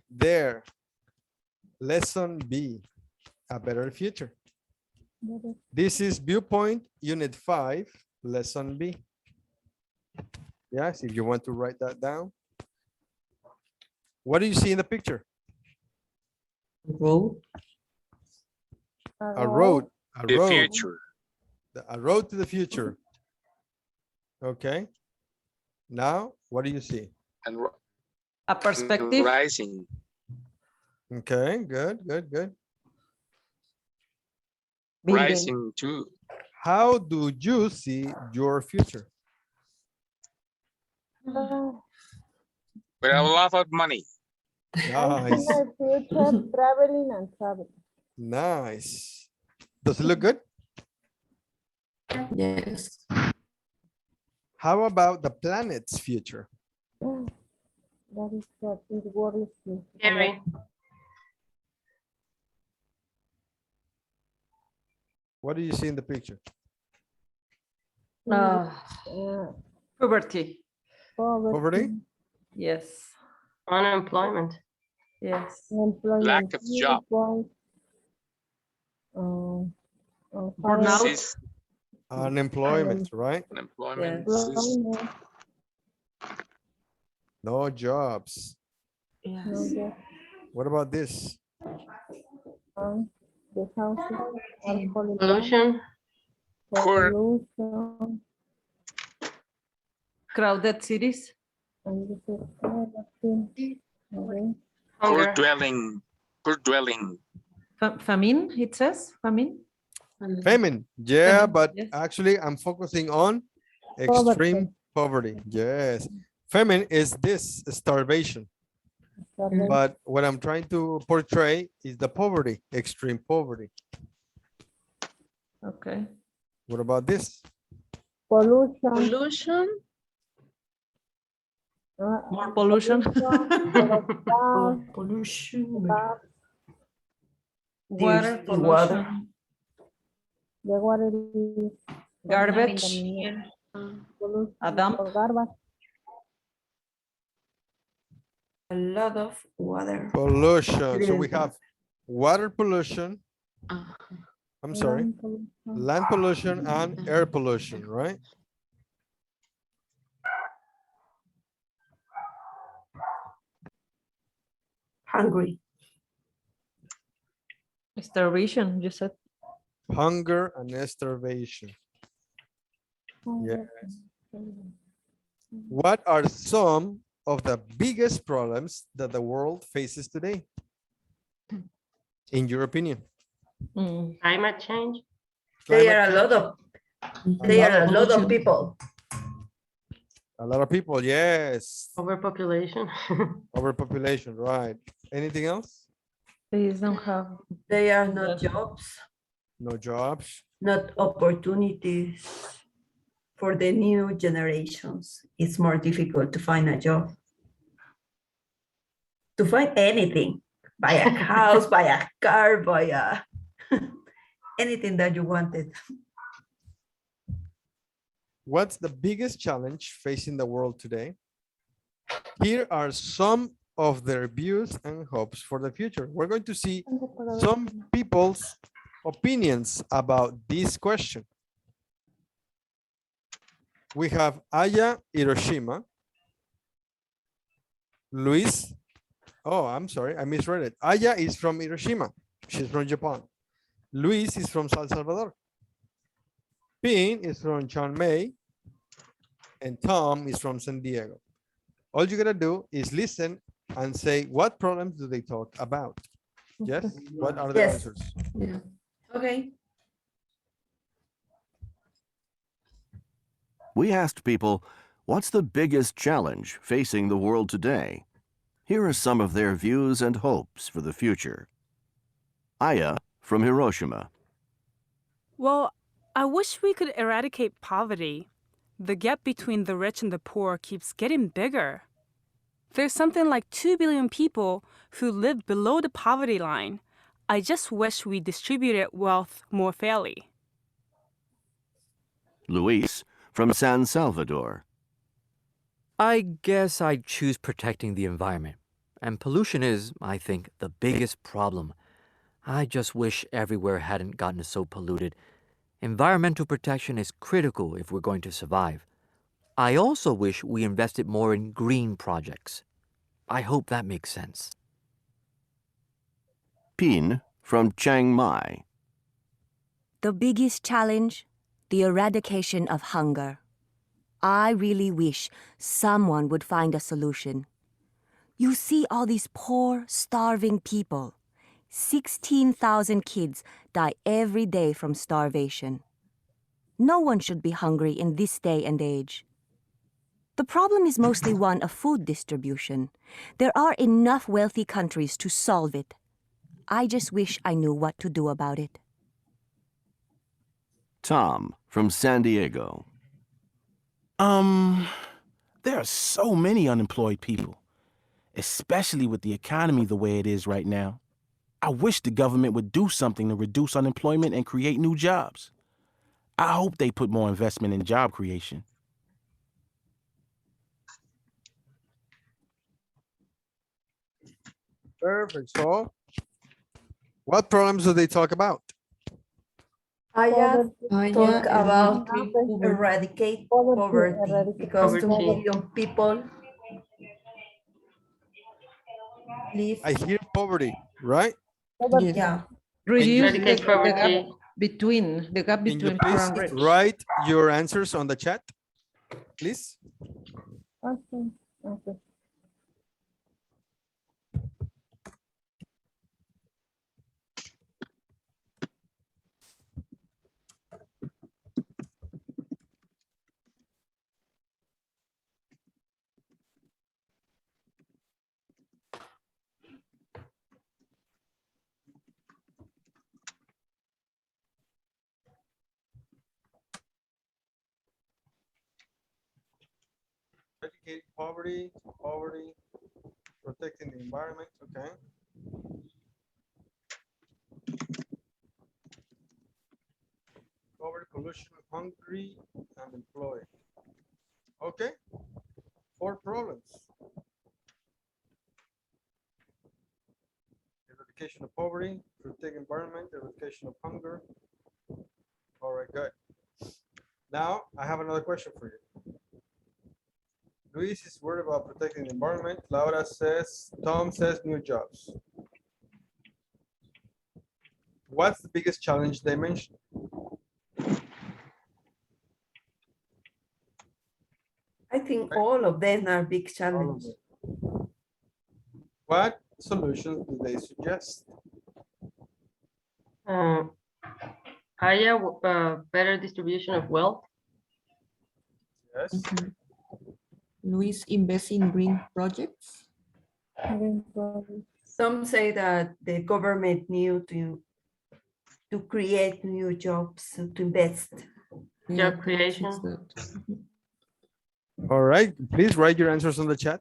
There. Lesson B, a better future. This is Viewpoint, Unit 5, Lesson B. Yes, if you want to write that down. What do you see in the picture? Road. A road. A The road. future. A road to the future. Okay. Now, what do you see? And A perspective. rising. Okay, good, good, good. Building. Rising too. How do you see your future? With a lot of money. Nice. Future traveling and traveling. Nice. Does it look good? Yes. How about the planet's future? That is what it worries me. Scary. What do you see in the picture? Uh, Poverty. Poverty? Yes. Unemployment. Yes. Employment. Lack of job. Burnout. Cis- Unemployment, right? Unemployment. Yes. Employment. No jobs. Yes. What about this? The houses are falling down. Pollution. Poor- Pollution. Crowded cities. And this is everything. Okay. Poor Hunger. dwelling. Poor dwelling. Famine, it says. Famine. Famine. Yeah, Famine, but yes. actually I'm focusing on extreme poverty. Yes. Famine is this starvation. Starvation. But what I'm trying to portray is the poverty, extreme poverty. Okay. What about this? Pollution. Pollution. More pollution. Pollution. Water The pollution. water is Garbage. pollution. A dump. For garbage. A lot of water. Pollution. So we have water pollution. I'm sorry. Land pollution and air pollution, right? Hungry. Starvation, you said. Hunger and starvation. Yes. What are some of the biggest problems that the world faces today? In your opinion? Climate change. There are a lot of people. A lot of people, yes. Overpopulation. Overpopulation, right. Anything else? They don't have. There are not jobs, No jobs. not opportunities for the new generations. It's more difficult to find a job. To find anything, buy a house, buy a car, buy a anything that you wanted. What's the biggest challenge facing the world today? Here are some of their views and hopes for the future. We're going to see some people's opinions about this question. We have Aya Hiroshima. Luis. Oh, I'm sorry, I misread it. Aya is from Hiroshima. She's from Japan. Luis is from San Salvador. Pin is from Chiang Mai. And Tom is from San Diego. All you gotta do is listen and say, what problems do they talk about? Yes? What are the Yes. answers? Yeah. Okay. We asked people, what's the biggest challenge facing the world today? Here are some of their views and hopes for the future. Aya from Hiroshima. Well, I wish we could eradicate poverty. The gap between the rich and the poor keeps getting bigger. There's something like 2 billion people who live below the poverty line. I just wish we distributed wealth more fairly. Luis from San Salvador. I guess I'd choose protecting the environment. And pollution is, I think, the biggest problem. I just wish everywhere hadn't gotten so polluted. Environmental protection is critical if we're going to survive. I also wish we invested more in green projects. I hope that makes sense. Pin from Chiang Mai. The biggest challenge? The eradication of hunger. I really wish someone would find a solution. You see all these poor, starving people. 16,000 kids die every day from starvation. No one should be hungry in this day and age. The problem is mostly one of food distribution. There are enough wealthy countries to solve it. I just wish I knew what to do about it. Tom from San Diego. There are so many unemployed people, especially with the economy the way it is right now. I wish the government would do something to reduce unemployment and create new jobs. I hope they put more investment in job creation. Perfect. So, what problems do they talk about? Aya Aya talk about eradicate eradicate poverty eradicate because 2 poverty. million people live. I hear poverty, right? Yes. Yeah. Reduce Can the you- poverty. Between the gap Can you between please poor and rich. write your answers on the chat, please? Okay. Okay. Eradicate poverty, protecting the environment, okay. Poverty, pollution, hungry, and employed. Okay, 4 problems. Eradication of poverty, protect environment, eradication of hunger. All right, good. Now, I have another question for you. Luis is worried about protecting the environment. Laura says, Tom says new jobs. What's the biggest challenge they mentioned? I think all of them are big All of challenges. them. What solutions do they suggest? Higher, better distribution of wealth. Yes. Luis invest in green projects. Some say that the government need to create new jobs, to invest. Job creation. All right, please write your answers on the chat.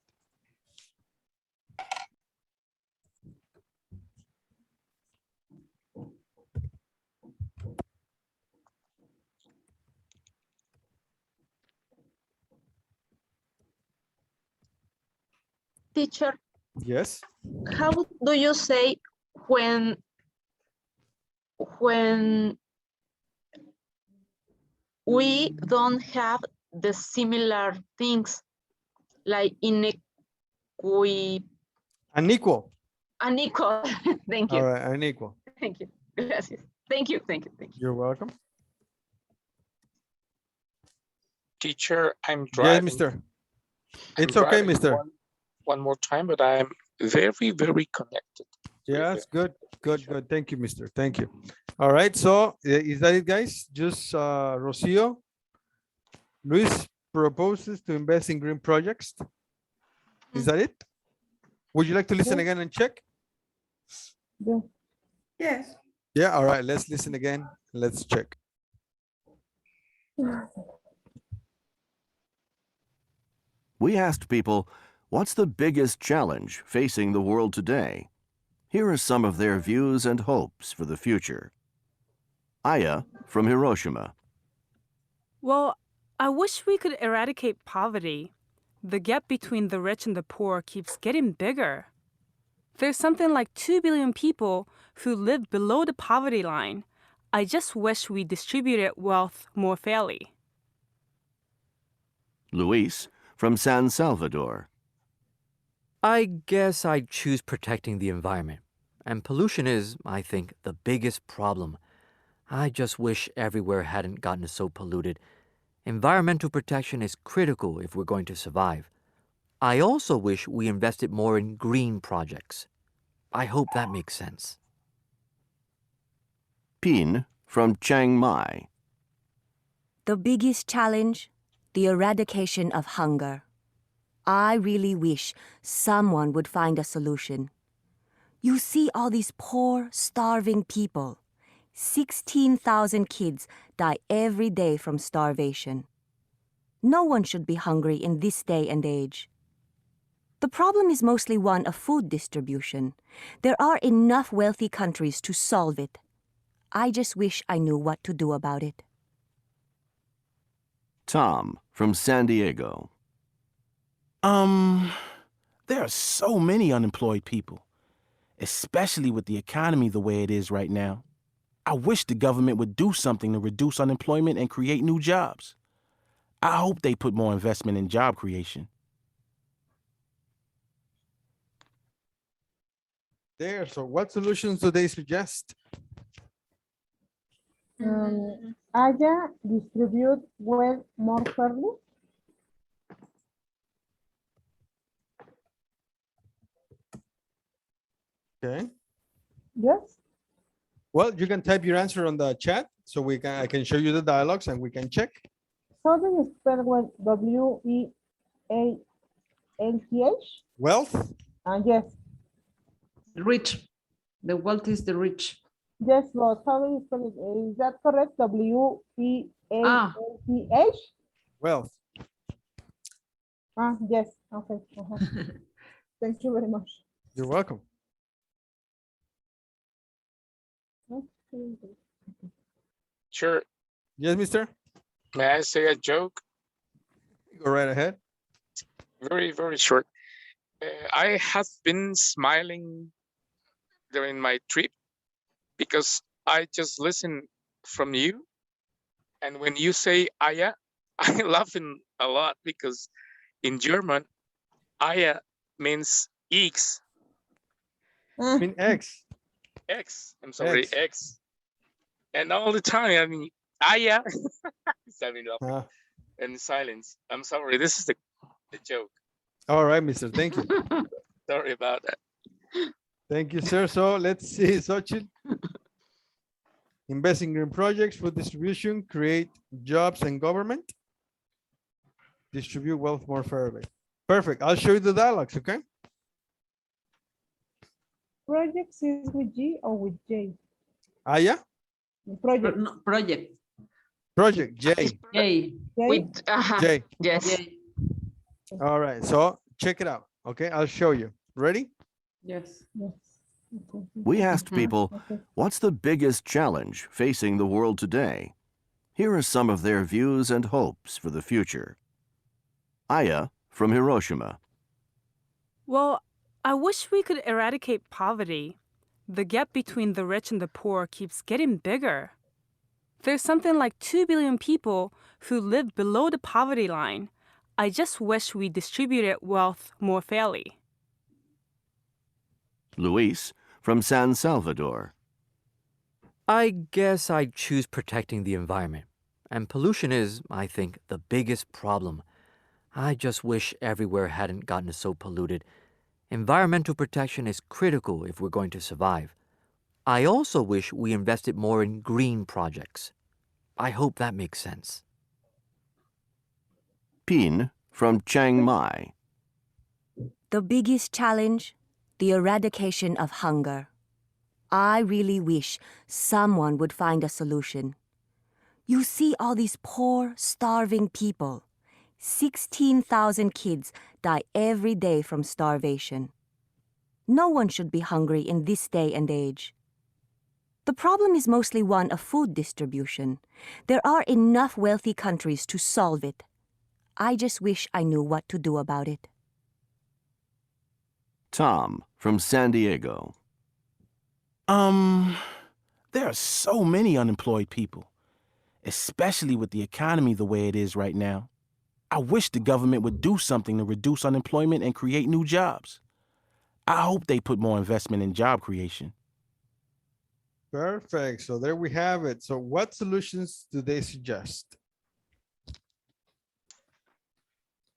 Teacher, Yes. how do you say when we don't have the similar things like Unequal. unequal? Thank you. All right, unequal. Thank you. Gracias. Thank you. Thank you. Thank you. You're welcome. Teacher, I'm Yes, driving. mister. I'm It's okay, driving mister. One more time, but I'm very connected. Yes, good, good, good. Thank you, mister. Thank you. All right, so is that it, guys? Just Rocio. Luis proposes to invest in green projects. Is that it? Would you like to listen again and check? Yes. Yeah, all right, let's listen again. Let's check. We asked people, what's the biggest challenge facing the world today? Here are some of their views and hopes for the future. Aya from Hiroshima. Well, I wish we could eradicate poverty. The gap between the rich and the poor keeps getting bigger. There's something like 2 billion people who live below the poverty line. I just wish we distributed wealth more fairly. Luis from San Salvador. I guess I'd choose protecting the environment. And pollution is, I think, the biggest problem. I just wish everywhere hadn't gotten so polluted. Environmental protection is critical if we're going to survive. I also wish we invested more in green projects. I hope that makes sense. Pin from Chiang Mai. The biggest challenge, the eradication of hunger. I really wish someone would find a solution. You see all these poor, starving people. 16,000 kids die every day from starvation. No one should be hungry in this day and age. The problem is mostly one of food distribution. There are enough wealthy countries to solve it. I just wish I knew what to do about it. Tom from San Diego. There are so many unemployed people, especially with the economy the way it is right now. I wish the government would do something to reduce unemployment and create new jobs. I hope they put more investment in job creation. There, so what solutions do they suggest? Haya, distribute wealth more fairly. Okay. Yes. Well, you can type your answer on the chat so I can show you the dialogues and we can check. How do you spell wealth? W-E-A-L-T-H? Wealth? Yes. Rich. The wealth is the rich. Yes, but how do you spell it? Is that correct? W-E-A-L-T-H? Wealth. Yes. Okay. Thank you very much. You're welcome. Sure. Yes, mister? May I say a joke? Go right ahead. Very, very short. I have been smiling during my trip because I just listen from you. And when you say Aya, I'm laughing a lot because in German, Aya means X. mean X. X. I'm sorry, X. X. And all the time, I mean, Aya. Sorry, laughing. And silence. I'm sorry. This is the joke. All right, mister. Thank you. Sorry about that. Thank you, sir. So let's see, Xochitl. Invest in green projects, food distribution, create jobs and government. Distribute wealth more fairly. Perfect. I'll show you the dialogues, okay? Projects is with G or with J? Yeah? Project. No, project. Project, J. J. With, J. yes. J. All right, so check it out, okay? I'll show you. Ready? Yes. Yes. Okay. We asked people, what's the biggest challenge facing the world today? Here are some of their views and hopes for the future. Aya from Hiroshima. Well, I wish we could eradicate poverty. The gap between the rich and the poor keeps getting bigger. There's something like 2 billion people who live below the poverty line. I just wish we distributed wealth more fairly. Luis from San Salvador. I guess I'd choose protecting the environment. And pollution is, I think, the biggest problem. I just wish everywhere hadn't gotten so polluted. Environmental protection is critical if we're going to survive. I also wish we invested more in green projects. I hope that makes sense. Pin from Chiang Mai. The biggest challenge, the eradication of hunger. I really wish someone would find a solution. You see all these poor, starving people. 16,000 kids die every day from starvation. No one should be hungry in this day and age. The problem is mostly one of food distribution. There are enough wealthy countries to solve it. I just wish I knew what to do about it. Tom from San Diego. There are so many unemployed people, especially with the economy the way it is right now. I wish the government would do something to reduce unemployment and create new jobs. I hope they put more investment in job creation. Perfect. So there we have it. So what solutions do they suggest?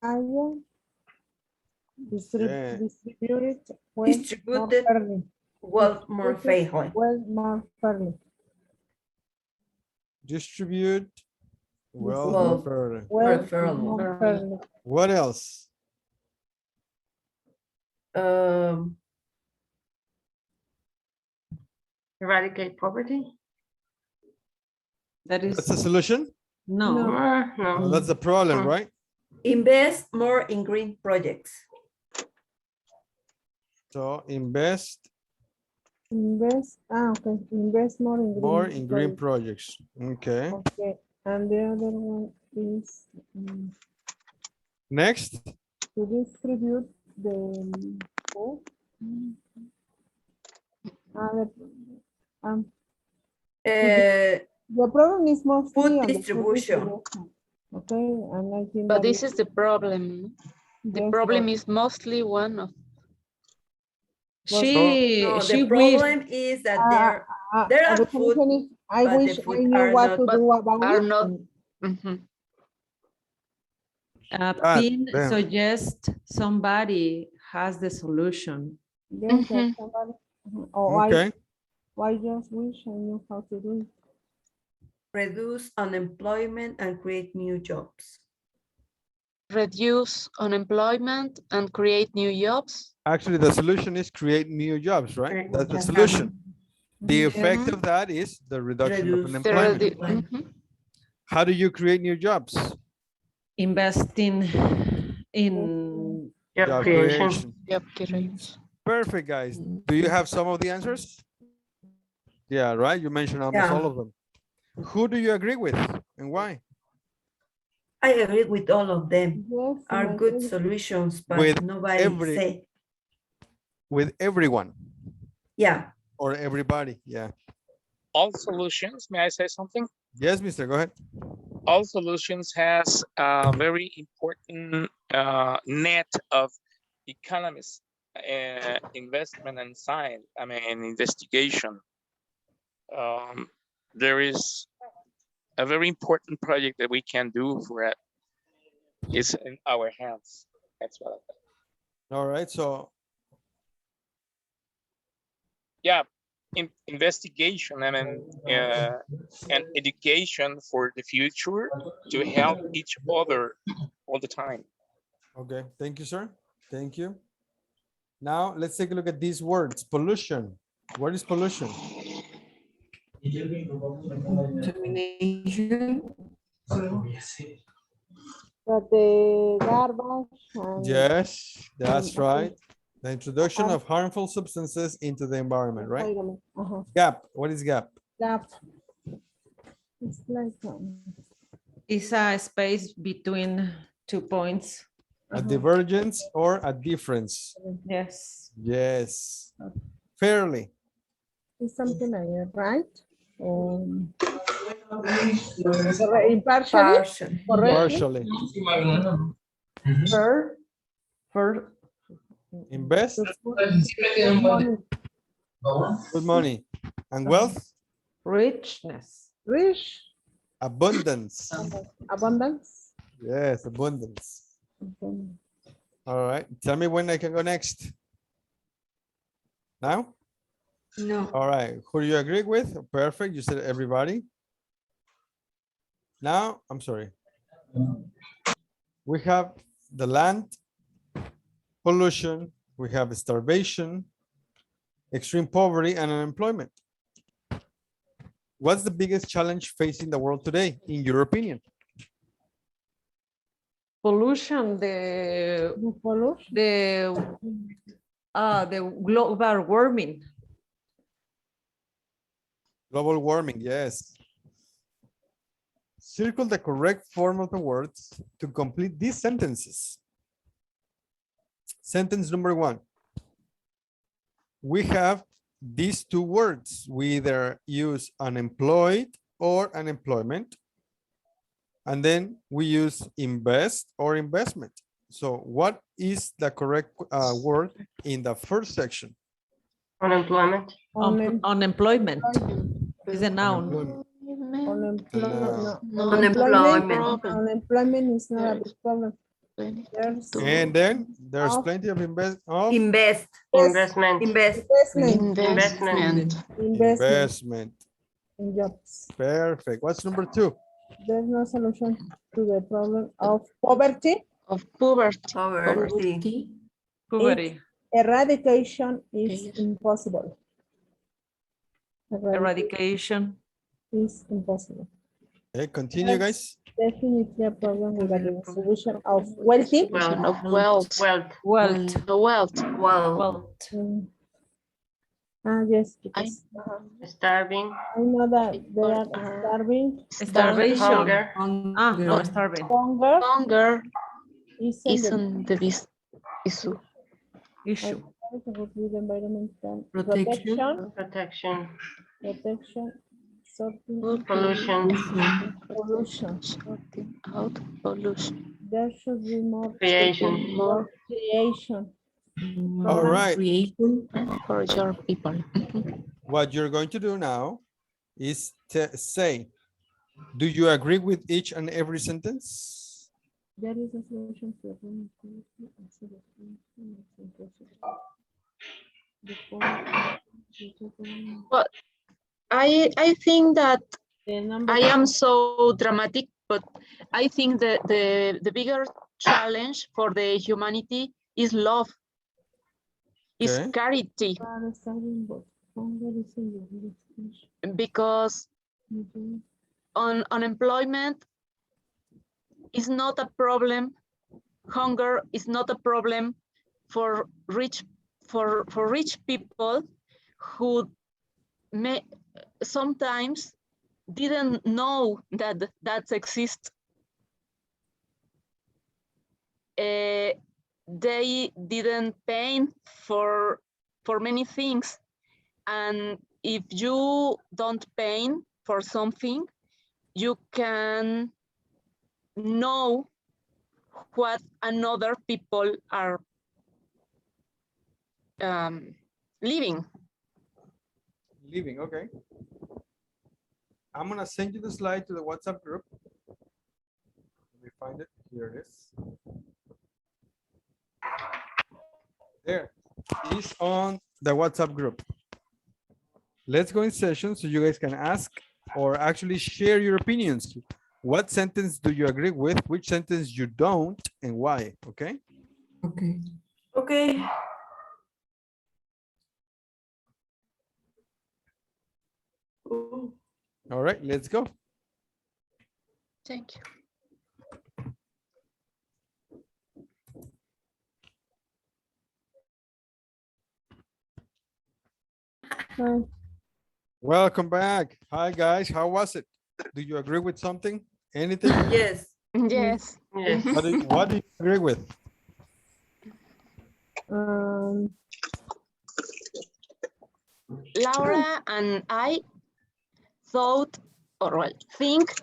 Haya Yeah. distributed Distributed wealth more fairly. more fairly. Distribute wealth Well, more fairly. Wealth fairly. more fairly. What else? Eradicate poverty? That is That's the solution? no. Well, that's the problem, right? Invest more in green projects. So invest Okay. Invest more in green. more in green projects. projects. Okay. Okay. And the other one is Next. to distribute the food. The problem is mostly Food on the distribution. Okay, and I think But that this is the problem. The Yes, problem but- is mostly one of. No, She the problem is that there are the food, solution is, I but the wish I food knew are what not- to do about are it. not. and- Pin damn. suggests somebody has the solution. Yes, that somebody, or Okay. I just wish I knew how to do it. reduce unemployment and create new jobs. Reduce unemployment and create new jobs. Actually, the solution is create new jobs, right? That's the solution. The effect of that is the reduction of Reduce the unemployment. How do you create new jobs? Investing in Job creation. Job creation. Perfect, guys. Do you have some of the answers? Yeah, right. You mentioned almost all of them. Who do you agree with and why? I agree with all of them. Yes, Are I good agree. solutions, but With nobody say, With everyone yeah. or everybody? Yeah. All solutions, may I say something? Yes, mister, go ahead. All solutions has a very important net of economists, investment and science, investigation. There is a very important project that we can do for it. It's in our hands. That's what I think. All right. So Yeah, investigation and education for the future to help each other all the time. okay, thank you, sir. Thank you. Now let's take a look at these words. Pollution. What is pollution? But the garbage and Yes, that's okay. right. The introduction of harmful substances into the environment, right? Wait a minute. Gap. What is gap? Gap. It's like It's a space between 2 points. A divergence or a difference? Yes. Yes. Fairly. it's something like that, right? Impartially. Correct. Partially. For Invest. Money. Good money. And wealth. richness. Rich. Abundance. Abundance. Yes, abundance. Okay. All right. Tell me when I can go next. Now? No. All right. Who do you agree with? Perfect. You said everybody. Now, I'm sorry. We have the land, pollution, we have starvation, extreme poverty, and unemployment. What's the biggest challenge facing the world today, in your opinion? Pollution, The pollution. the global warming. Global warming, yes. circle the correct form of the words to complete these sentences. Sentence number 1. We have these two words. We either use unemployed or unemployment. And then we use invest or investment. So what is the correct word in the first section? Unemployment. Unemployment is a noun. Unemployment. Unemployment is not a big problem. There's And then there's plenty of Invest. Investment. Investment. investment. in jobs. Perfect. What's number 2? There's no solution to the problem of poverty. Of poverty. Poverty. Eradication is impossible. Eradication. is impossible. Okay, continue, guys. Definitely a problem with the distribution of wealthy. Of wealth. Wealth. Wealth. Yes, because Starving. I know that they are starving. Starvation. Hunger. No, starving. Hunger Isn't the issue. Issue. Environmental Protection. Protection. sorting, Pollution. Sorting out pollution. There should be more Creation. More creation. All right. for your people. What you're going to do now is to say, do you agree with each and every sentence? There is a solution to But I think that I am so dramatic, but I think that the bigger challenge for the humanity is love, is Okay. charity, because unemployment is not a problem. Hunger is not a problem for rich people who may sometimes didn't know that exists. They didn't pay for many things, and if you don't pay for something, you can know what another people are living. Leaving, okay. I'm gonna send you the slide to the WhatsApp group. Let me find it. Here it is. There, it's on the WhatsApp group. Let's go in session so you guys can ask or actually share your opinions. What sentence do you agree with? Which sentence you don't, and why? Okay. Okay. All right, let's go. Thank you. Welcome back. Hi guys, how was it? Do you agree with something? Anything? Yes. Yes. Yes. What do you agree with? Laura and I thought, or well, think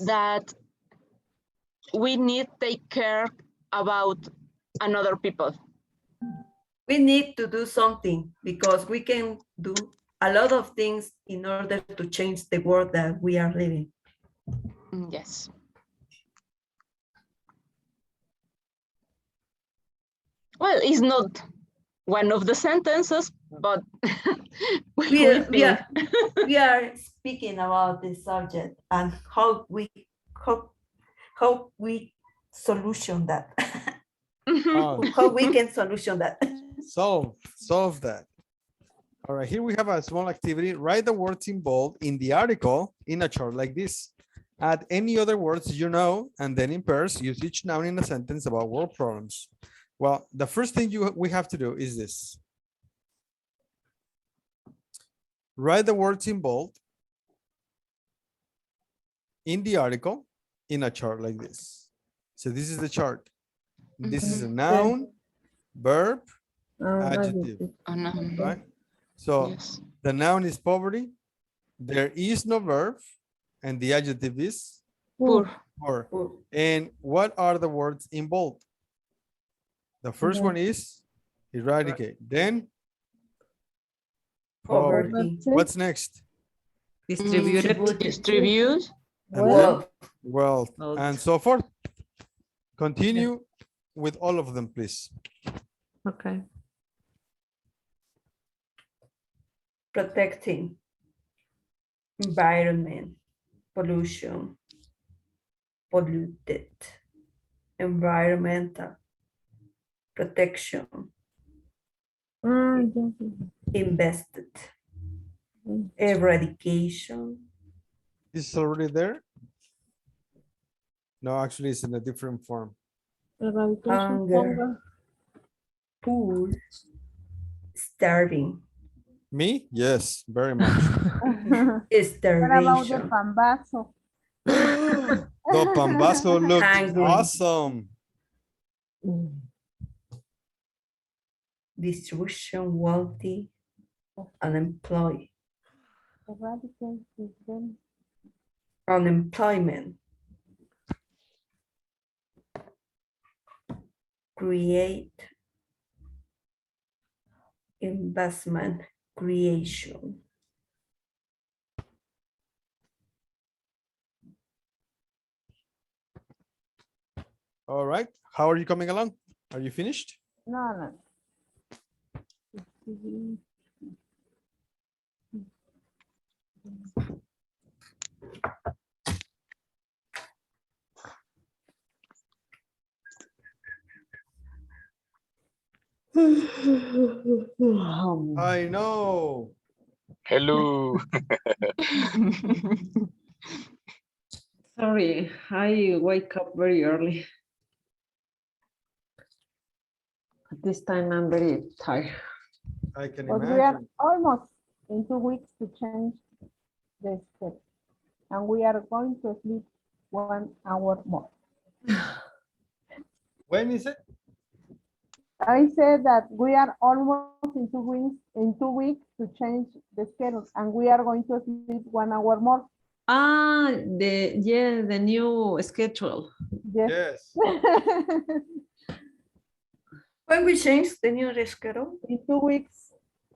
that we need to take care about another people. We need to do something because we can do a lot of things in order to change the world that we are living. Yes. Well, it's not one of the sentences, but We are speaking about this subject and how we solution that. How we can solution that. Solve that. All right, here we have a small activity. Write the words in bold in the article in a chart like this. Add any other words you know, and then in pairs, use each noun in a sentence about world problems. Well, the first thing we have to do is this. Write the words in bold in the article in a chart like this. So this is the chart. This is a noun, verb, adjective, right? So Yes. the noun is poverty. There is no verb, and the adjective is Poor. poor. And what are the words in bold? The first one is eradicate. Then poverty. Poverty. What's next? Distributed. Distribute. And Wealth. then wealth, Wealth. and so forth. Continue with all of them, please. Okay. Protecting. Environment. Pollution. Polluted. Environmental. Protection. Invested. Eradication. This is already there? No, actually it's in a different form. Hunger. Poor. Starving. Me? Yes, very much. Starvation. Pambazo? The pambazo looks Hungry. awesome. Distribution, wealthy, unemployed. Unemployment. Create. Investment, creation. All right. How are you coming along? Are you finished? No. I know. Hello. Sorry, I wake up very early. At this time, I'm very tired. I can But we are imagine. almost in 2 weeks to change the schedule. And we are going to sleep 1 hour more. When is it? I said that we are almost in 2 weeks to change the schedule, and we are going to sleep 1 hour more. The new schedule. Yes. Yes. When we change the new schedule? In 2 weeks,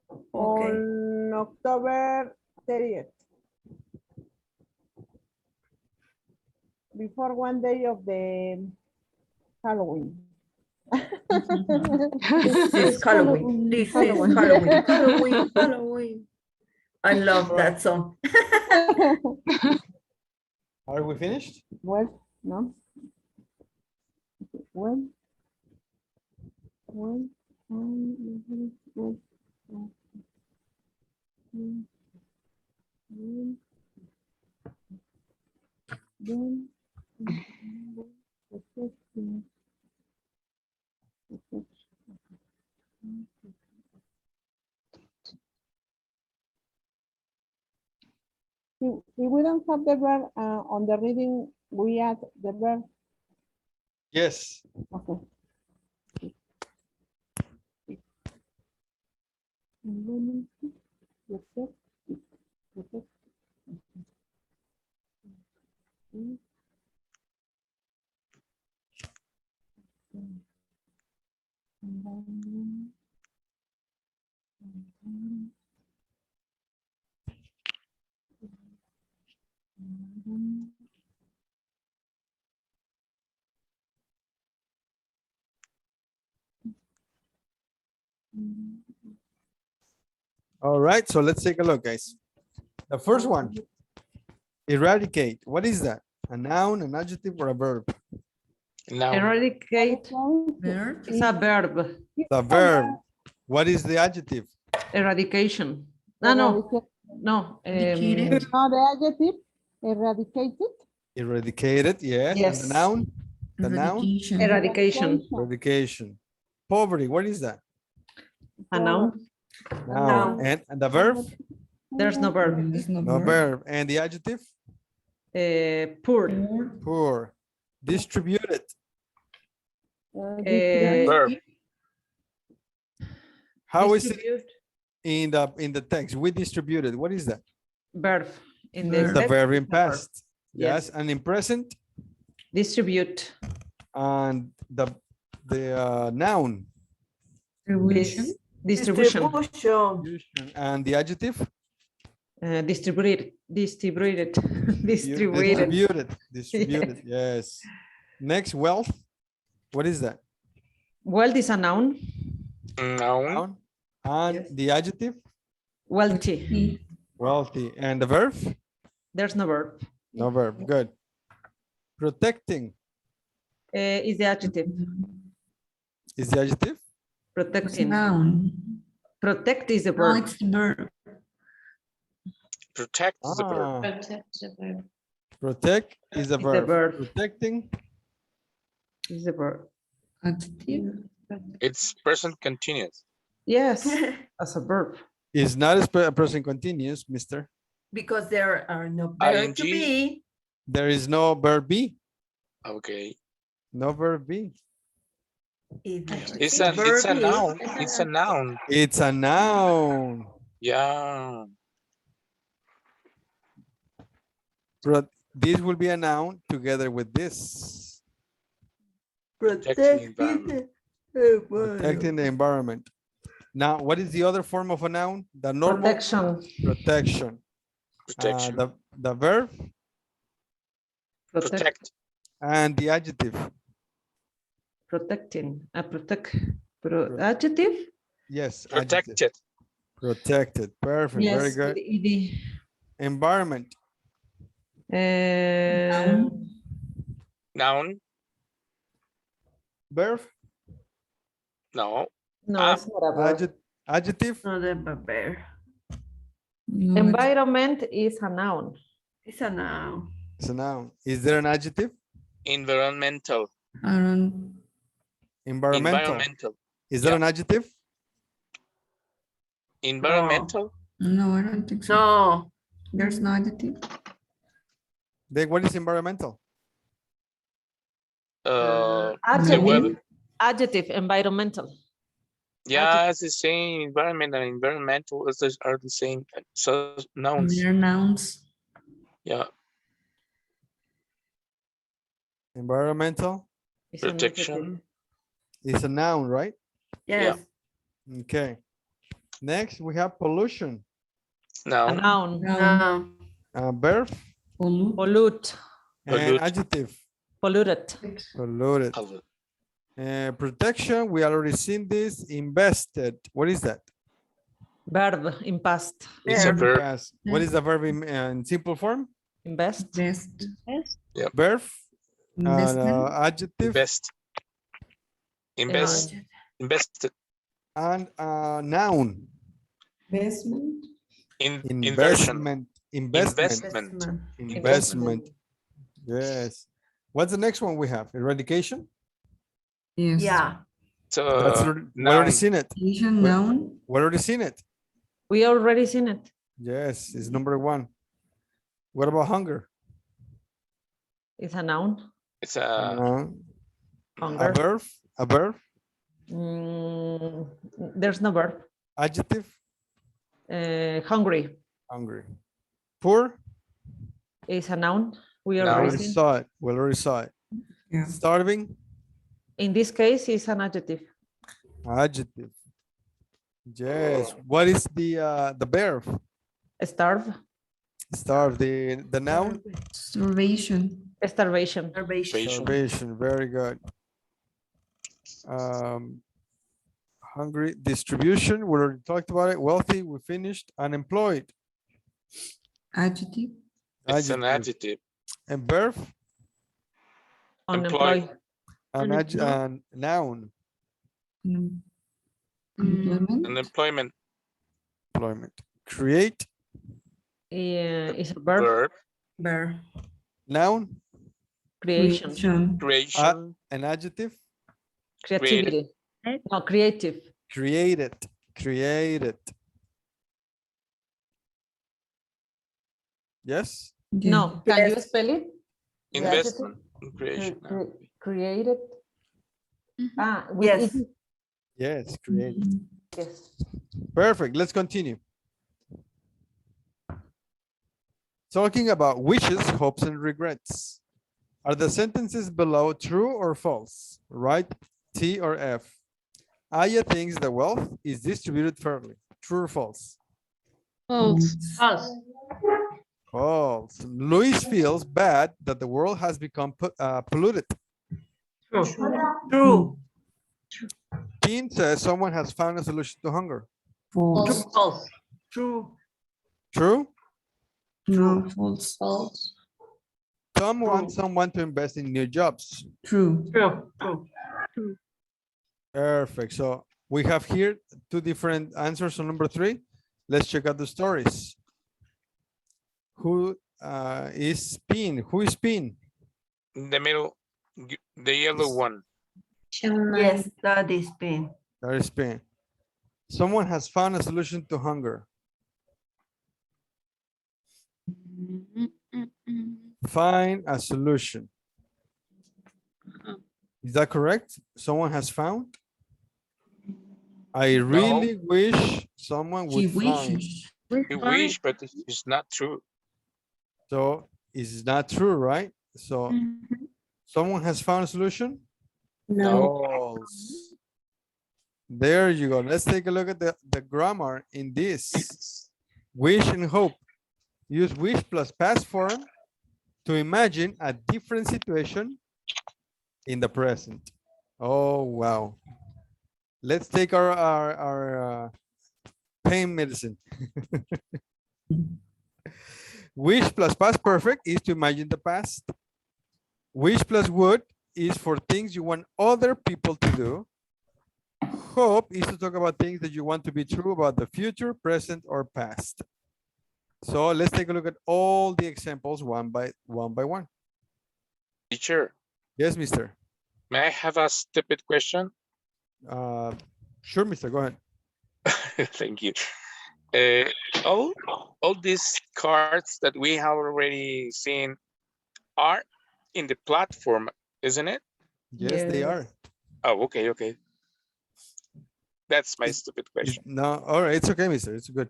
Okay. on October 30th. Before 1 day of the Halloween. This is Halloween. This is Halloween. Halloween. Halloween. I love that song. Are we finished? Well, no. When? If we don't have the verb on the reading, we add the verb. Yes. Okay. All right. So let's take a look, guys. The first one, eradicate. What is that? A noun, an adjective, or a verb? Now, Eradicate is a verb. The verb. What is the adjective? Eradication. No. No, the adjective, eradicated. Eradicated, yes. Yes. And the noun? The noun? Eradication. Eradication. Poverty, what is that? A noun. Noun. And the verb? There's no verb. No verb. And the adjective? Poor. Poor. Distributed. Verb. How is it Distribute. in the text? We distributed. What is that? Verb. In It's the text, verb in it's a verb. past. Yes. And in present, Distribute. and the noun Distribution. and the adjective. Distributed. Distributed. Distributed. Yes. Next, wealth. What is that? Wealth is a noun. Noun. And the adjective. Wealthy. Wealthy. And the verb. There's no verb. No verb. Good. Protecting Is the adjective. is the adjective. Protecting. Noun. Protect is the No, verb. it's the verb. Protect is the verb. Ah, Protect the verb. protect is the It's the verb. verb. Protecting Is the verb. Adjective. It's present continuous. Yes, as a verb. is not a present continuous, mister. Because there are no verb to ING. be. There is no verb be. Okay. No verb be. If there It's is a verb is, noun. It's a noun. It's a noun. Yeah. This will be a noun together with this. Protecting environment. Protecting the environment. Now, what is the other form of a noun? The normal Protection. protection. Protection. The verb Protect. and the adjective. Protecting. Adjective? Yes. Adjective. Protected. Protected. Perfect. Yes. Very good. ED. Environment. Noun. Verb. No. No, it's not a verb. Adjective. not a verb. No, Environment is a noun. It's a noun. It's a noun. Is there an adjective? Environmental. I don't. Environmental. Environmental. Is that Yeah. an adjective? Environmental. No, I don't think so. No. There's no adjective. Then what is environmental? The Adjective. weather. Adjective. Environmental. Yeah, it's the same. Environment and environmental are the same. So nouns. They're nouns. Yeah. Environmental It's an Protection. adjective. is a noun, right? Yes. Okay. Next, we have pollution. A Noun. noun. Noun. Verb Pollute. Pollute. and Pollute. adjective. Polluted. Polluted. Protection, we already seen this. Invested. What is that? Verb in past. It's a verb. Past. What is the verb in simple form? Invest. Best. Verb. Investment. Adjective Invest. Invest. Invested. and noun. Investment. Inversion. Investment. Investment. Yes. What's the next one we have? Eradication? Yes. Yeah. So We already noun. seen it. Asian noun. We already seen it. We already seen it. Yes, it's number one. What about hunger? It's a noun. It's a Hunger. A verb? A verb? There's no verb. Adjective? Hungry Hungry. Poor? is a noun. We Noun. We already already seen. saw it. We already saw it. Yeah. Starving? In this case, it's an adjective. Adjective. Yes. What is the verb? Starve. Starve. The noun? Starvation. Starvation. Starvation. Very good. Hungry. Distribution. We already talked about it. Wealthy. We finished. Unemployed. Adjective. It's an adjective. And verb? Unemployed. And noun. Employment. Unemployment. Employment. Create. Is a verb. Verb. Verb. Noun. Creation. Creation. An adjective. Creativity. No, creative. Created. Created. Yes. Yeah. No, can you Yes. spell it? Investment in creation. Created. With Yes. it. Yes, created. Mhm. Yes. Perfect. Let's continue. Talking about wishes, hopes, and regrets. Are the sentences below true or false? Right? T or F? Aya thinks the wealth is distributed fairly. True or false? False. False. False. Luis feels bad that the world has become polluted. True. True. Dean says someone has found a solution to hunger. False. False. True. True? No, false. False. Tom wants someone to invest in new jobs. True. True. True. Perfect. So we have here two different answers on number 3. Let's check out the stories. Who is Pin? Who is Pin? In the middle, the yellow one. Yes, that is Pin. That is Pin. Someone has found a solution to hunger. Find a solution. Is that correct? Someone has found? I really wish someone He would find. wishes. We wish, but it's not true. So it's not true, right? So someone has found a solution? False. There you go. Let's take a look at the grammar in this. Wish and hope. Use wish plus past form to imagine a different situation in the present. Oh, wow. Let's take our pain medicine. Wish plus past perfect is to imagine the past. Wish plus would is for things you want other people to do. Hope is to talk about things that you want to be true about the future, present, or past. So let's take a look at all the examples one by one. Teacher, Yes, mister. may I have a stupid question? Sure, mister, go ahead. Thank you. All these cards that we have already seen are in the platform, isn't it? Yes, they are. Oh, okay. That's my stupid question. No, all right, it's okay, mister, it's good.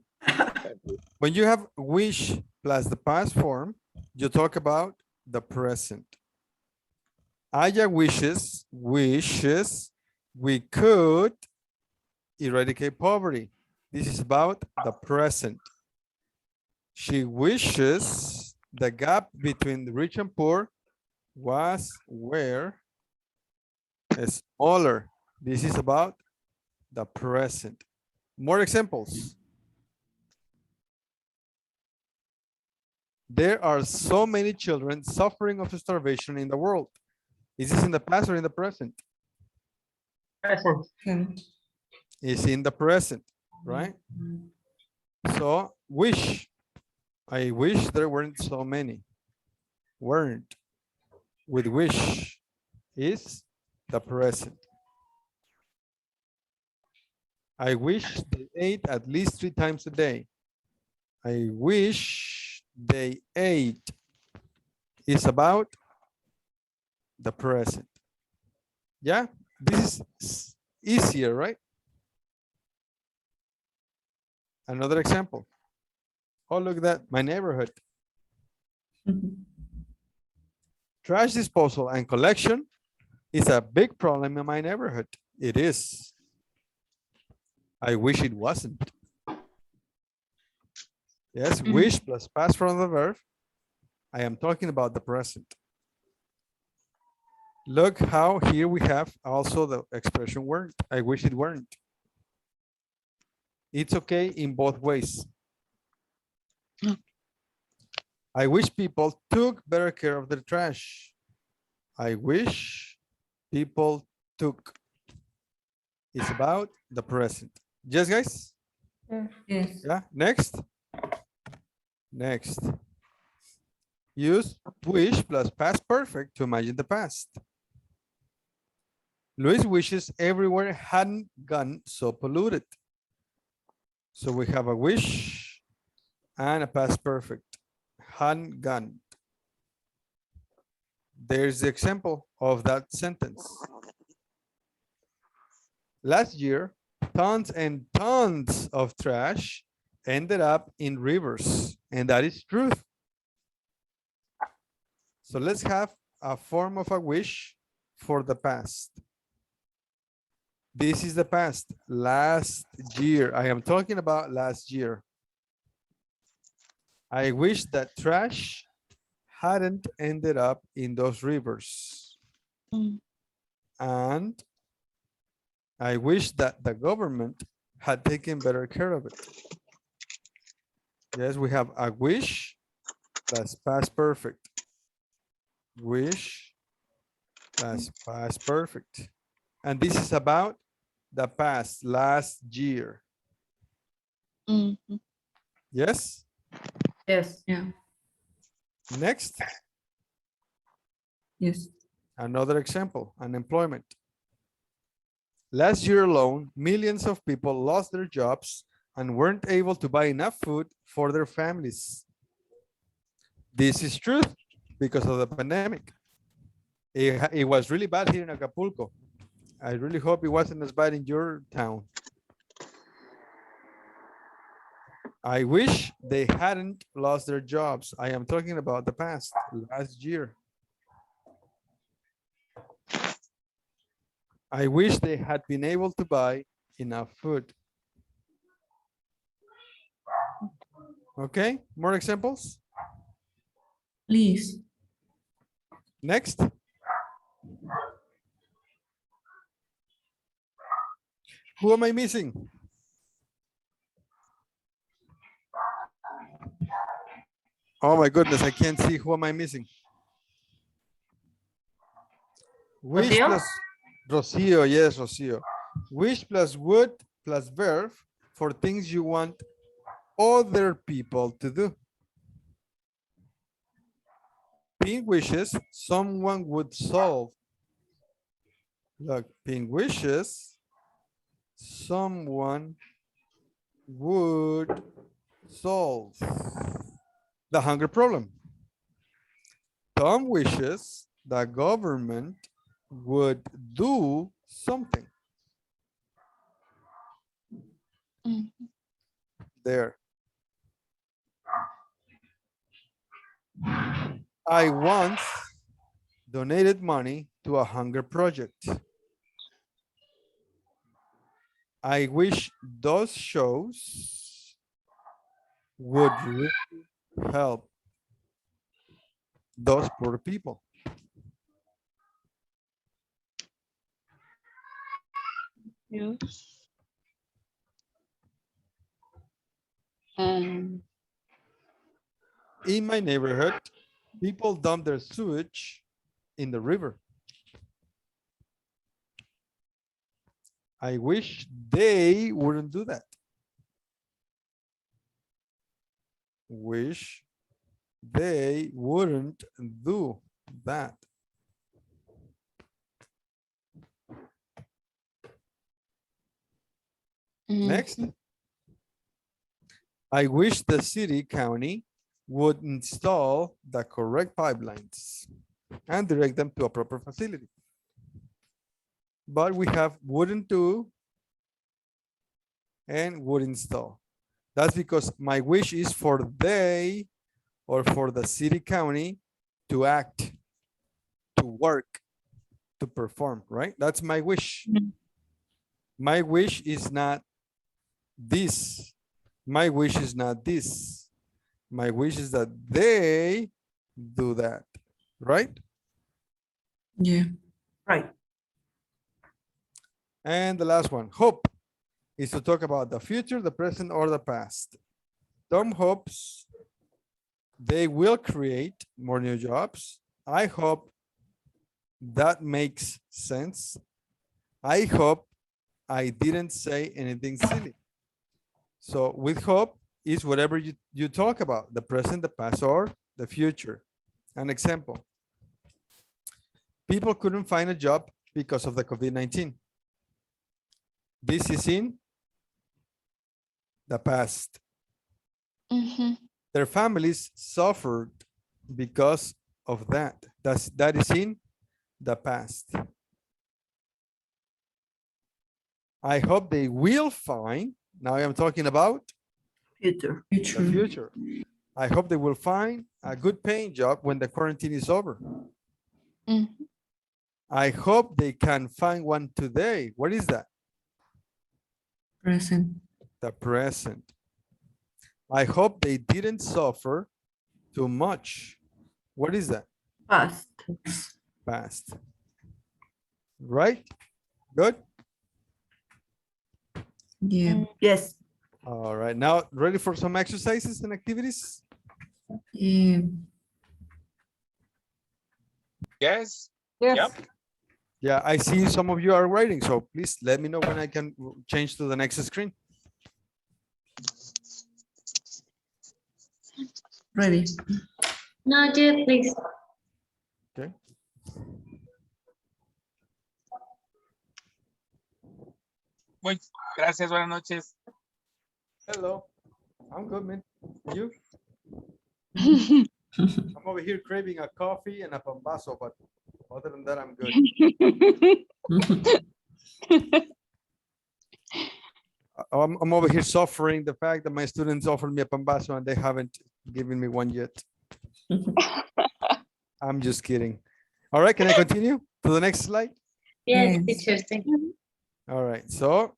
When you have wish plus the past form, you talk about the present. Aya wishes we could eradicate poverty. This is about the present. She wishes the gap between the rich and poor was smaller. This is about the present. More examples. There are so many children suffering of starvation in the world. Is this in the past or in the present? Present. It's in the present, right? So, wish. I wish there weren't so many. Weren't. With wish is the present. I wish they ate at least 3 times a day. I wish they ate is about the present. Yeah, this is easier, right? Another example. Oh, look at that, my neighborhood. Trash disposal and collection is a big problem in my neighborhood. It is. I wish it wasn't. Yes, wish plus past from the verb. I am talking about the present. Look how here we have also the expression weren't. I wish it weren't. It's okay in both ways. I wish people took better care of their trash. I wish people took. It's about the present. Yes, guys? Yes. Yeah, next. Next. Use wish plus past perfect to imagine the past. Luis wishes everywhere hadn't gotten so polluted. So we have a wish and a past perfect. handgun. There's the example of that sentence. Last year, tons and tons of trash ended up in rivers, and that is truth. So let's have a form of a wish for the past. This is the past, last year. I am talking about last year. I wish that trash hadn't ended up in those rivers. And I wish that the government had taken better care of it. Yes, we have a wish plus past perfect. Wish plus past perfect. And this is about the past, last year. Yes? Yes. Yeah. Next, Yes. another example, unemployment. Last year alone, millions of people lost their jobs and weren't able to buy enough food for their families. This is true because of the pandemic. It was really bad here in Acapulco. I really hope it wasn't as bad in your town. I wish they hadn't lost their jobs. I am talking about the past, last year. I wish they had been able to buy enough food. Okay, more examples? Please. Next. Who am I missing? Oh my goodness, I can't see. Who am I missing? Wish Rocio? plus Rocio, yes, Rocio. Wish plus would plus verb for things you want other people to do. Pink wishes someone would solve. Look, Pink wishes someone would solve the hunger problem. Tom wishes the government would do something. There. I once donated money to a hunger project. I wish those shows would really help those poor people. Yes. In my neighborhood, people dump their sewage in the river. I wish they wouldn't do that. Wish they wouldn't do that. Next. I wish the city county would install the correct pipelines and direct them to a proper facility. But we have wouldn't do and would install. That's because my wish is for they or for the city county to act, to work, to perform, right? That's my wish. My wish is not this. My wish is not this. My wish is that they do that, right? Yeah. Right. And the last one, hope, is to talk about the future, the present, or the past. Tom hopes they will create more new jobs. I hope that makes sense. I hope I didn't say anything silly. So with hope is whatever you talk about, the present, the past, or the future. An example. People couldn't find a job because of the COVID-19. This is in the past. Their families suffered because of that. That is in the past. I hope they will find, now I am talking about Future. the future. I hope they will find a good paying job when the quarantine is over. I hope they can find one today. What is that? Present. The present. I hope they didn't suffer too much. What is that? Past. Past. Right? Good? Yeah. Yes. All right. Now, ready for some exercises and activities? Yeah. Yes. Yes. Yep. Yeah, I see some of you are writing, so please let me know when I can change to the next screen. Ready. Not yet, please. Okay. Muy, gracias, buenas noches. Hello. I'm good, man. You? I'm over here craving a coffee and a pambazo, but other than that, I'm good. I'm over here suffering the fact that my students offered me a pambazo and they haven't given me one yet. I'm just kidding. All right, can I continue to the next slide? Yes, Yes. teacher, thank you. All right, so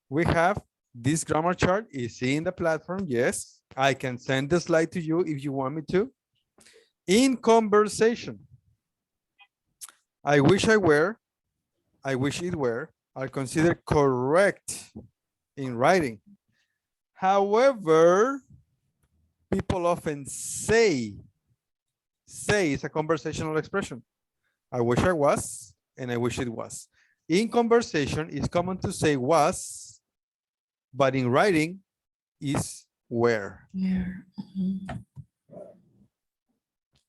we have this grammar chart is in the platform. Yes, I can send the slide to you if you want me to. In conversation, I wish I were, I wish it were, are considered correct in writing. However, people often say is a conversational expression. I wish I was, and I wish it was. In conversation, it's common to say was, but in writing is were. Yeah.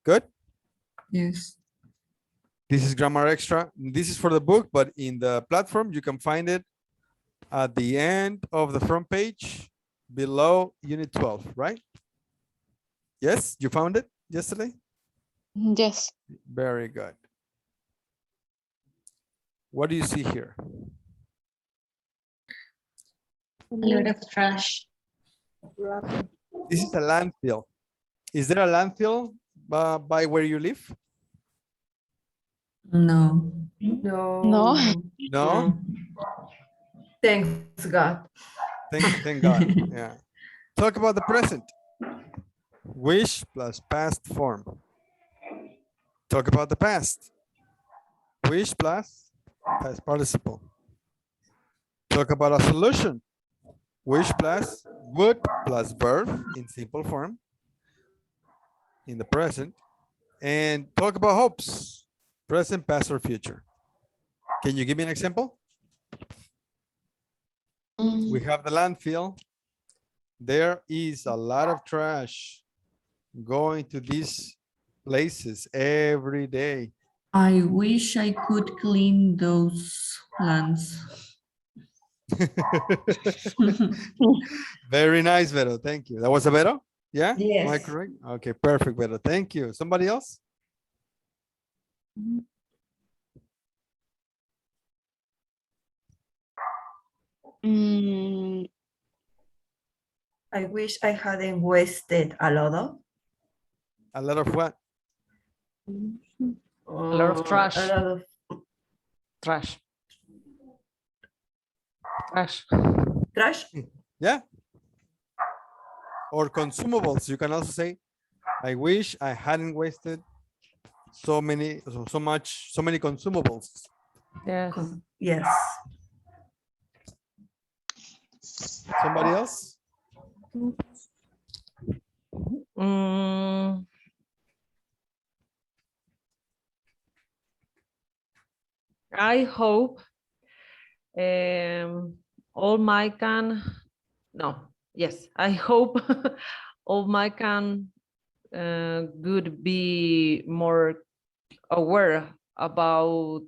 Good? Yes. This is Grammar Extra. This is for the book, but in the platform, you can find it at the end of the front page below Unit 12, right? Yes, you found it yesterday? Yes. Very good. What do you see here? A lot of trash. This is a landfill. Is there a landfill by where you live? No. No. No. No? Thanks God. Thank God. Yeah. Talk about the present. Wish plus past form. Talk about the past. Wish plus past participle. Talk about a solution. Wish plus would plus verb in simple form in the present. And talk about hopes. Present, past, or future. Can you give me an example? We have the landfill. There is a lot of trash going to these places every day. I wish I could clean those plants. Very nice, Vero. Thank you. That was a Vero? Yeah? Am I Yes. correct? Okay, perfect, Vero. Thank you. Somebody else? I wish I hadn't wasted a lot of. A lot of what? A lot of trash. A lot of Trash. Trash. trash. Yeah. Or consumables. You can also say, I wish I hadn't wasted so many consumables. Yes. Yes. Somebody else? I hope all my yes, I hope all my would be more aware about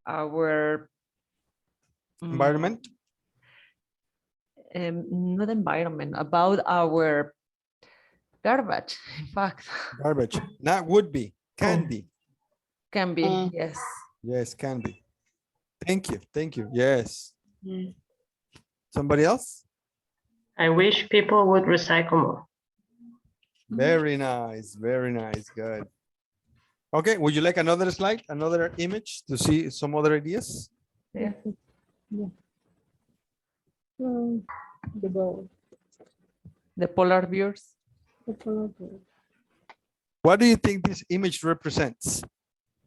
our Environment? not environment, about our Garbage, in fact. Garbage. Not would be. Can be. Can be, yes. Yes, can be. Thank you. Thank you. Yes. Mm. Somebody else? I wish people would recycle more. Very nice. Very nice. Good. Okay. Would you like another slide, another image to see some other ideas? Yeah. The bowl. The polar bears. The polar bear. What do you think this image represents?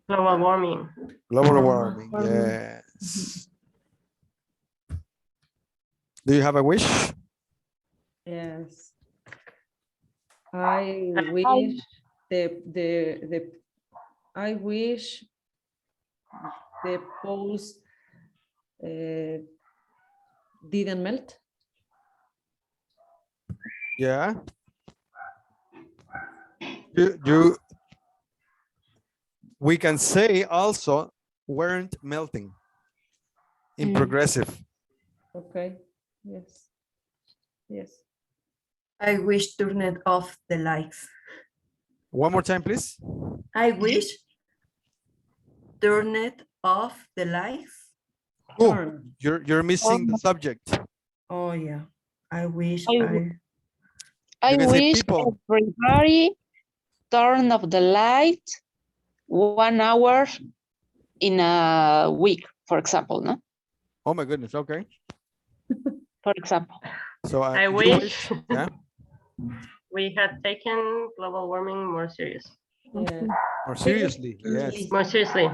Global warming. Global warming. Yes. Do you have a wish? Yes. I wish I wish the poles didn't melt. Yeah. We can say also weren't melting in progressive. Okay. Yes. Yes. I wish turned off the lights. One more time, please. I wish turned off the lights. Oh, Turn. you're missing the subject. Oh yeah. I wish I You can say wish people. everybody turn off the light 1 hour in a week, for example, no? Oh my goodness. Okay. For example. So I you wish yeah, we had taken global warming more serious. Yeah. more seriously. Yes. More seriously.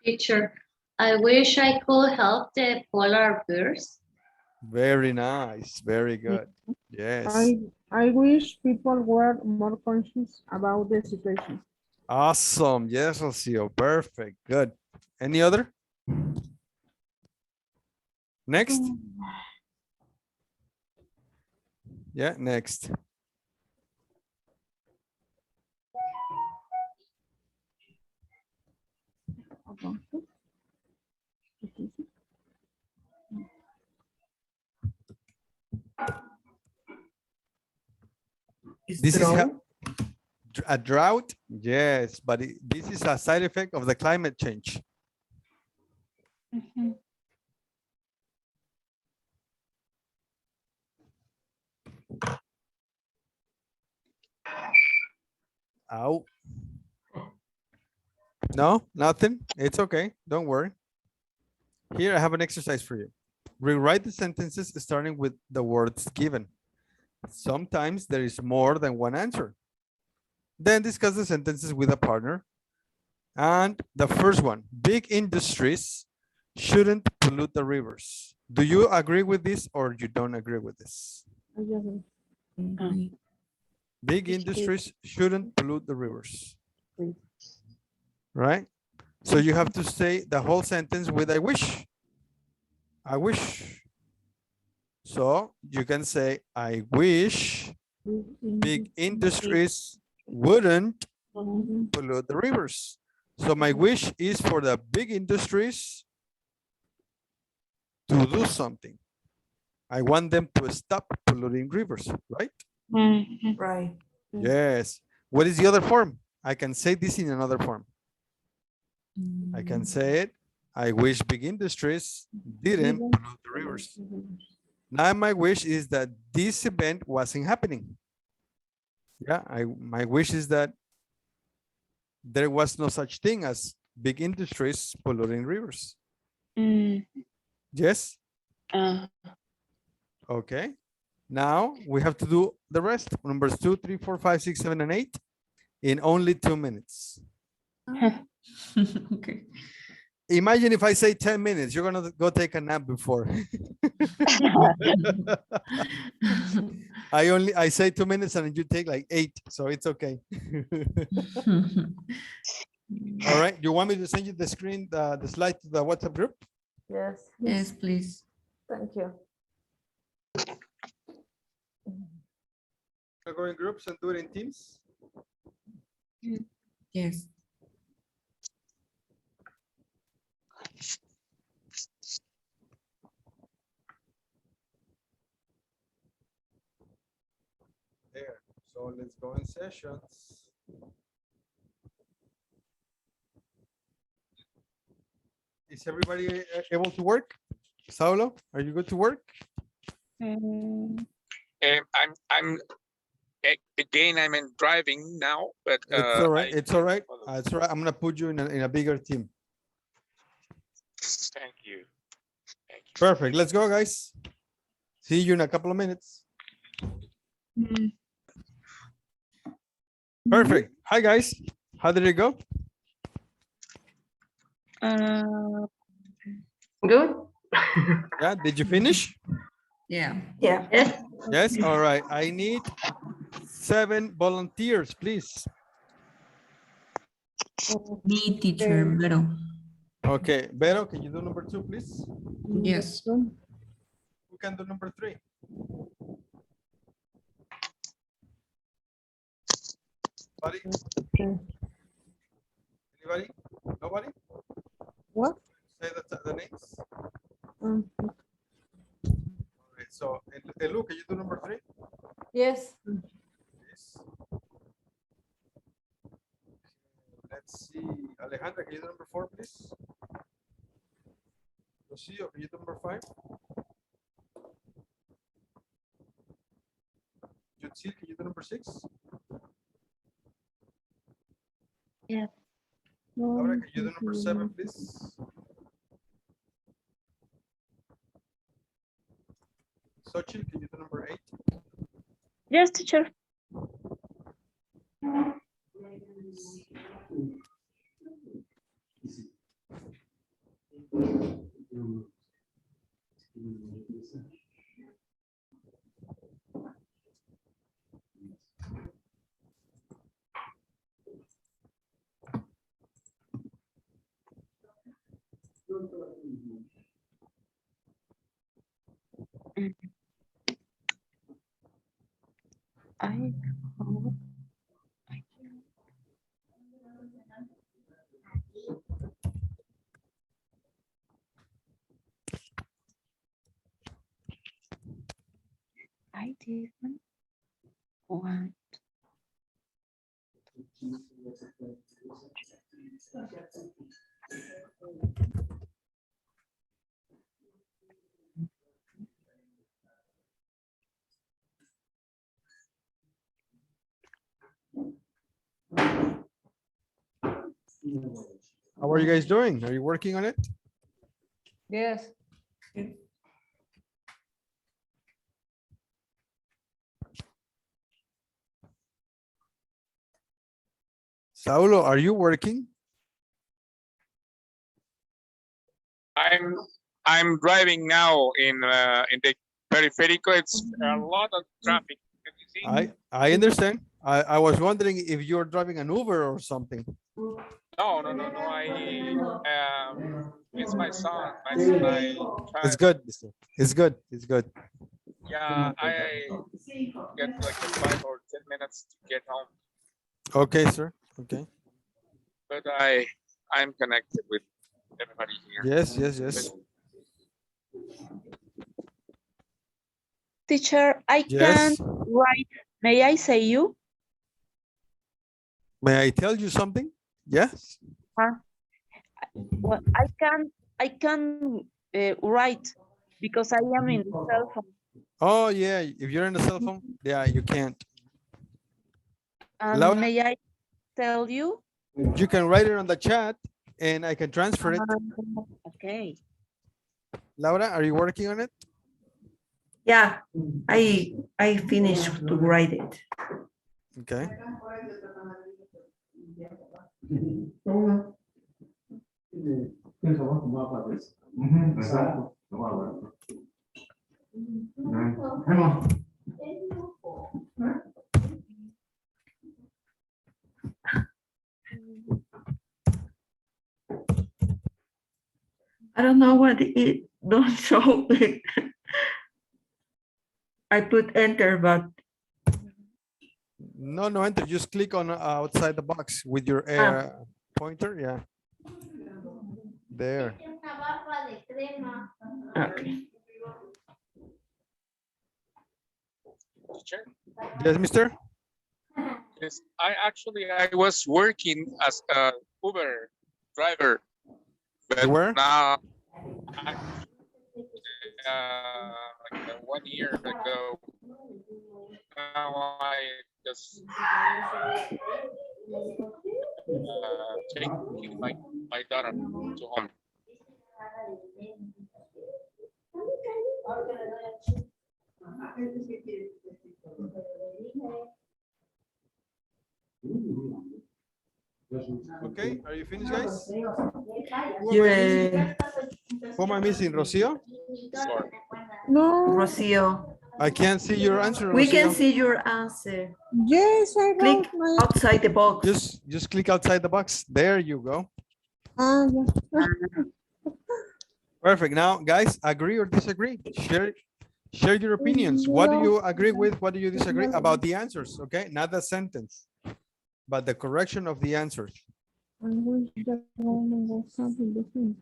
Teacher, I wish I could help the polar bears. Very nice. Very good. Yes. I wish people were more conscious about the situation. Awesome. Yes, Rocio. Perfect. Good. Any other? Next. Yeah, next. This is a drought. Yes, but this is a side effect of the climate change. Ow. No, nothing. It's okay. Don't worry. Here I have an exercise for you. Rewrite the sentences starting with the words given. Sometimes there is more than one answer. Then discuss the sentences with a partner. And the first one, big industries shouldn't pollute the rivers. Do you agree with this or you don't agree with this? Big industries shouldn't pollute the rivers. Right? So you have to say the whole sentence with I wish. I wish. So you can say, I wish big industries wouldn't pollute the rivers. So my wish is for the big industries to do something. I want them to stop polluting rivers, right? Right. Yes. What is the other form? I can say this in another form. I can say it. I wish big industries didn't pollute the rivers. Now my wish is that this event wasn't happening. Yeah, my wish is that there was no such thing as big industries polluting rivers. Yes? Okay. Now we have to do the rest. Numbers 2, 3, 4, 5, 6, 7, and 8 in only 2 minutes. Okay. Imagine if I say 10 minutes, you're gonna go take a nap before. I say 2 minutes and you take like 8, so it's okay. All right, you want me to send you the screen, the slide to the WhatsApp group? Yes. Yes, please. Thank you. Go in groups and do it in teams. Yes. There. So let's go in sessions. Is everybody able to work? Saulo, are you good to work? I'm in driving now, but It's all right. I It's all can right. follow. It's all right. I'm gonna put you in a bigger team. Thank you. Thank you. Perfect. Let's go, guys. See you in a couple of minutes. Perfect. Hi, guys. How did it go? Good. Yeah. Did you finish? Yeah. Yeah. Yes. Yes. All right. I need 7 volunteers, please. Me, teacher, Vero. Okay. Vero, can you do number 2, please? Yes. Who can do number 3? Anybody? Anybody? Nobody? What? Say the names. Mm. All right. So, Elu, can you do number 3? Yes. Yes. Let's see. Alejandra, can you do number 4, please? Rocio, can you do number 5? Jutsil, can you do number 6? Yeah. Laura, can you do number 7, please? Xochitl, can you do number 8? Yes, teacher. I didn't want. How are you guys doing? Are you working on it? Yes. Saulo, are you working? I'm driving now in the periférico. It's a lot of traffic. Can you see? I understand. I was wondering if you're driving an Uber or something. No. It's my son. My It's child. good. It's good. It's good. Yeah, I get like 5 or 10 minutes to get home, Okay, sir. Okay. but I'm connected with everybody here. Yes. Teacher, I Yes. can't write. May I say you? May I tell you something? Yes. Well, I can write because I am in the cell phone. Oh, yeah. If you're in a cell phone, yeah, you can't. And Laura? may I tell you? You can write it on the chat and I can transfer it. Okay. Laura, are you working on it? Yeah, I finished to write it. Okay. I don't know what it don't show it. I put enter, but No, enter. Just click on outside the box with your pointer. Yeah. There. okay. Teacher? Yes, mister? Yes, I was working as a Uber driver, but Where? now like 1 year ago, now I just taking my daughter to home. Okay, are you finished, guys? Who am I missing? Who am I missing, Rocio? Sorry. No. Rocio, I can't see your answer, we can Rocio. see your answer. Yes, I Click wrote my. outside the box. Just click outside the box. There you go. Yeah. Perfect. Now, guys, agree or disagree? Share your opinions. What do you agree with? What do you disagree about the answers? Okay, not the sentence, but the correction of the answers. I wish the government was something different.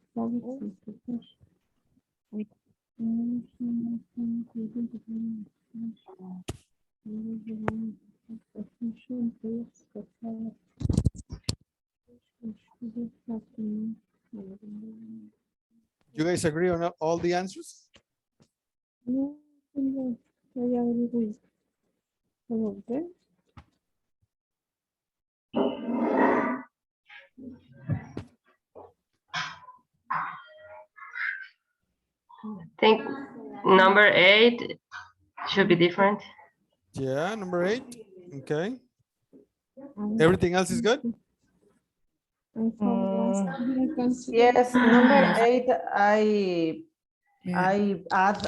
You guys agree on all the answers? No, I agree with some of them. I think number 8 should be different. Yeah, number 8. Okay. Everything else is good? Yes, number 8, I add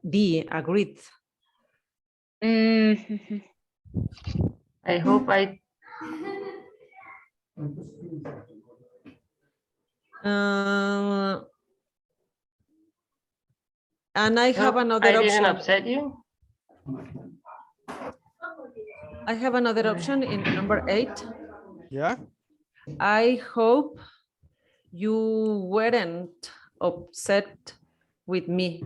D, agreed. I hope I And I have another I didn't option. upset you. I have another option in number 8. Yeah. I hope you weren't upset with me.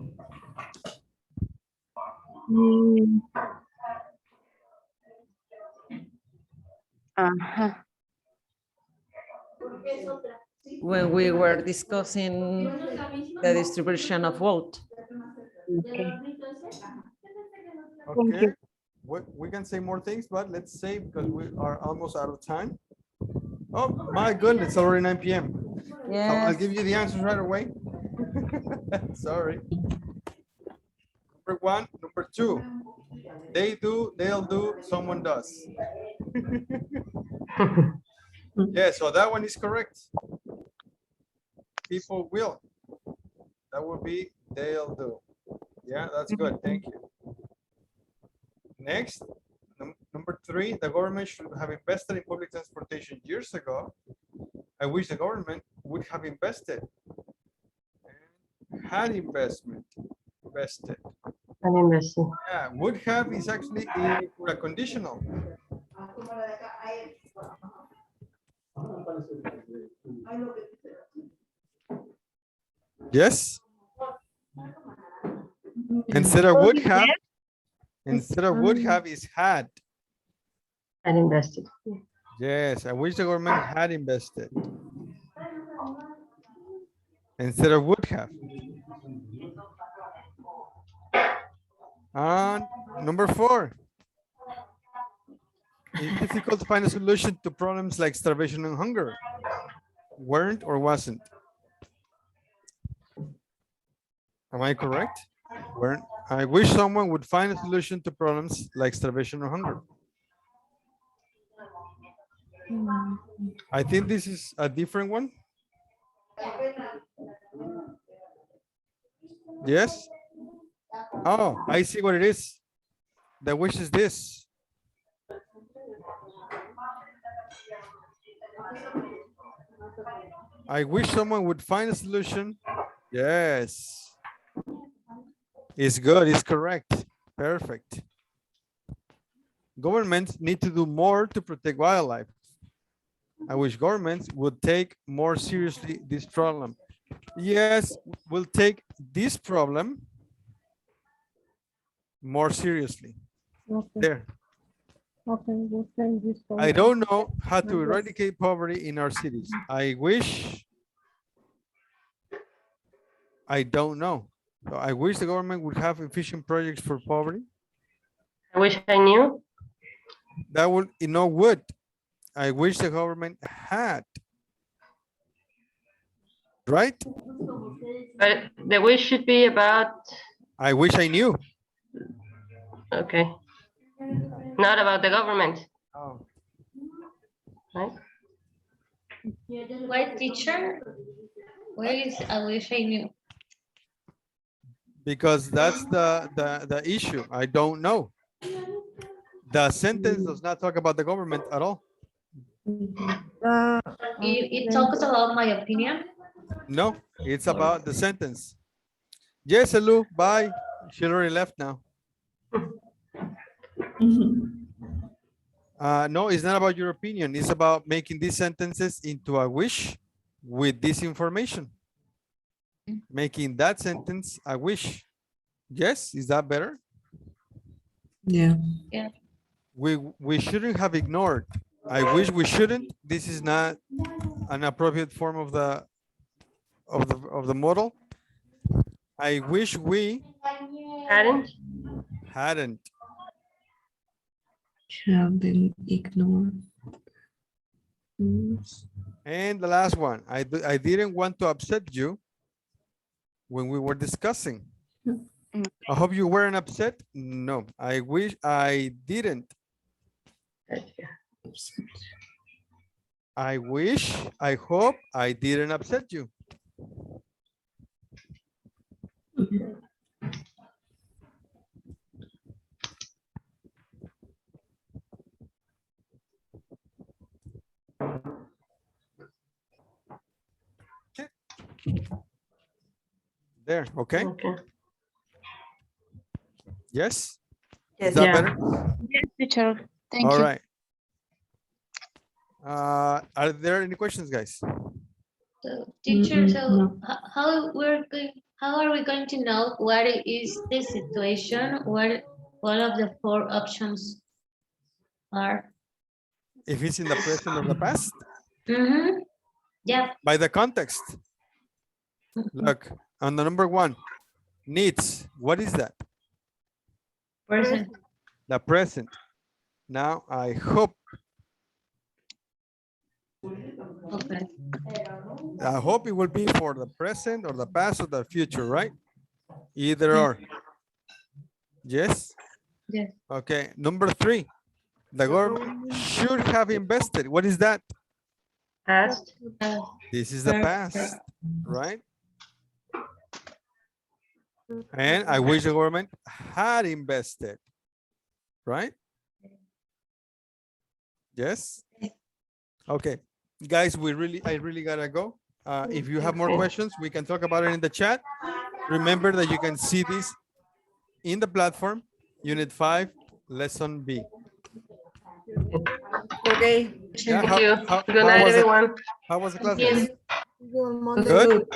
When we were discussing the distribution of vote. Okay. We can say more things, but let's say because we are almost out of time. Oh my goodness, it's already 9 p.m. Yes. I'll give you the answers right away. Sorry. Number 1, number 2. They do, they'll do, someone does. Yeah, so that one is correct. People will. That would be they'll do. Yeah, that's good. Thank you. Next, number 3, the government should have invested in public transportation years ago. I wish the government would have invested. Had investment. Invested. An investing. Yeah, would have is actually for a conditional. Yes. Instead of would have is had. And invested. Yes, I wish the government had invested. Instead of would have. And number 4. It's difficult to find a solution to problems like starvation and hunger. Weren't or wasn't? Am I correct? Weren't. I wish someone would find a solution to problems like starvation or hunger. I think this is a different one. Yes? Oh, I see what it is. The wish is this. I wish someone would find a solution. Yes. It's good, it's correct. Perfect. Governments need to do more to protect wildlife. I wish governments would take more seriously this problem. Yes, we'll take this problem more seriously. Okay. There. Okay, we'll send this to I you. don't know how to eradicate poverty in our cities. I wish. I don't know. So I wish the government would have efficient projects for poverty. I wish I knew. That would, would. I wish the government had. Right? But the wish should be about, I wish I knew. okay, not about the government, Oh. right? Why, teacher? Where is I wish I knew? Because that's the issue. I don't know. The sentence does not talk about the government at all. It talks about my opinion. No, it's about the sentence. Yes, hello, bye. She already left now. No, it's not about your opinion. It's about making these sentences into a wish with this information. Making that sentence a wish. Yes, is that better? Yeah. Yeah. We shouldn't have ignored. I wish we shouldn't. This is not an appropriate form of the model. I wish we Hadn't? hadn't. Haven't ignored. And the last one, I didn't want to upset you when we were discussing. I hope you weren't upset. No, I wish I didn't. I wish, I hope I didn't upset you. Okay. There, okay? Okay. Yes? Yes. Is that Yeah. better? Yes, teacher. Thank All you. right. Are there any questions, guys? So, teacher, so No. how are we going to know what is the situation where all of the 4 options are? If it's in the present or the past? Mm-hmm. Yeah. By the context. Look, on the number 1, needs. What is that? Present. The present. Now, I hope. Okay. I hope it will be for the present or the past or the future, right? Either or. Yes? Yes. Okay, number 3. The government should have invested. What is that? Past. This is the past, right? And I wish the government had invested, right? Yes? Okay, guys, I really gotta go. If you have more questions, we can talk about it in the chat. Remember that you can see this in the platform, Unit 5, Lesson B. Okay. Yeah, Thank you. Good night, everyone. How was the class, Yes. guys? Good?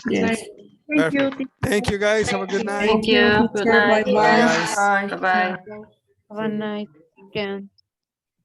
Yes. Perfect. Thank you, guys. Have a good night. Thank you. Good night. Bye, guys. Bye-bye. Have a night again.